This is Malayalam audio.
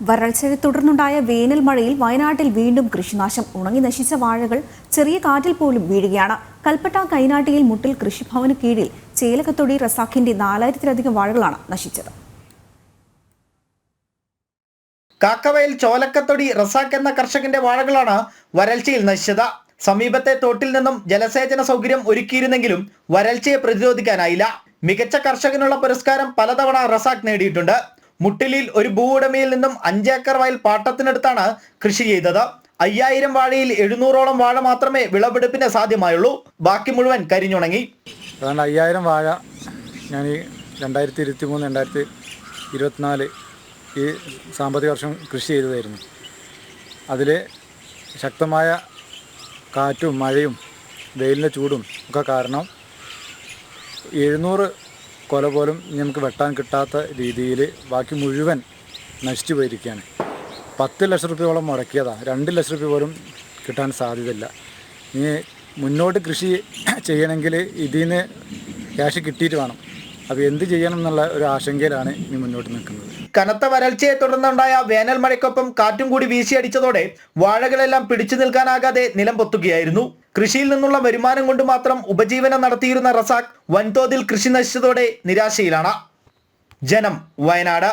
വരൾച്ചയെ തുടർന്നുണ്ടായ വേനൽ മഴയിൽ വയനാട്ടിൽ വീണ്ടും കൃഷിനാശം. ഉണങ്ങി നശിച്ച വാഴകൾ ചെറിയ കാറ്റിൽ പോലും വീഴുകയാണ്. കൽപ്പറ്റ കൈനാട്ടിയിൽ മുട്ടിൽ കൃഷിഭവന് കീഴിൽ ചേലക്കത്തൊടി റസാഖിന്റെ 4000-ലധികം വാഴകളാണ് നശിച്ചത്. കാക്കവയൽ ചോലക്കത്തൊടി റസാഖ് എന്ന കർഷകന്റെ വാഴകളാണ് വരൾച്ചയിൽ നശിച്ചത്. സമീപത്തെ തോട്ടിൽ നിന്നും ജലസേചന സൗകര്യം ഒരുക്കിയിരുന്നെങ്കിലും വരൾച്ചയെ പ്രതിരോധിക്കാനായില്ല. മികച്ച കർഷകനുള്ള പുരസ്കാരം പലതവണ റസാഖ് നേടിയിട്ടുണ്ട്. മുട്ടിലിൽ ഒരു ഭൂവുടമയിൽ നിന്നും 5 ഏക്കർ വയൽ പാട്ടത്തിനടുത്താണ് കൃഷി ചെയ്തത്. 5000 വാഴയിൽ 700ഓളം വാഴ മാത്രമേ വിളവെടുപ്പിന് സാധ്യമായുള്ളൂ. ബാക്കി മുഴുവൻ കരിഞ്ഞുണങ്ങി. 5000 വാഴ ഞാൻ 2023-2024 ഈ സാമ്പത്തിക വർഷം കൃഷി ചെയ്തതായിരുന്നു. അതിൽ ശക്തമായ കാറ്റും മഴയും വെയിലിൻ്റെ ചൂടും ഒക്കെ കാരണം 700 കൊല പോലും നമുക്ക് വെട്ടാൻ കിട്ടാത്ത രീതിയിൽ ബാക്കി മുഴുവൻ നശിച്ചു പോയിരിക്കുകയാണ്. 10 ലക്ഷം രൂപയോളം മുടക്കിയതാണ്. 2 ലക്ഷം രൂപ പോലും കിട്ടാൻ സാധ്യതയില്ല. ഇനി മുന്നോട്ട് കൃഷി ചെയ്യണമെങ്കിൽ ഇതിന് ക്യാഷ് കിട്ടിയിട്ട് വേണം. അപ്പോൾ എന്ത് ചെയ്യണം എന്നുള്ള ഒരു ആശങ്കയിലാണ് ഇനി മുന്നോട്ട് നിൽക്കുന്നത്. കനത്ത വരൾച്ചയെ തുടർന്നുണ്ടായ വേനൽ മഴയ്ക്കൊപ്പം കാറ്റും കൂടി വീശിയടിച്ചതോടെ വാഴകളെല്ലാം പിടിച്ചു നിൽക്കാനാകാതെ നിലം പൊത്തുകയായിരുന്നു. കൃഷിയിൽ നിന്നുള്ള വരുമാനം കൊണ്ട് മാത്രം ഉപജീവനം നടത്തിയിരുന്ന റസാഖ് വൻതോതിൽ കൃഷി നശിച്ചതോടെ നിരാശയിലാണ്. ജനം, വയനാട്.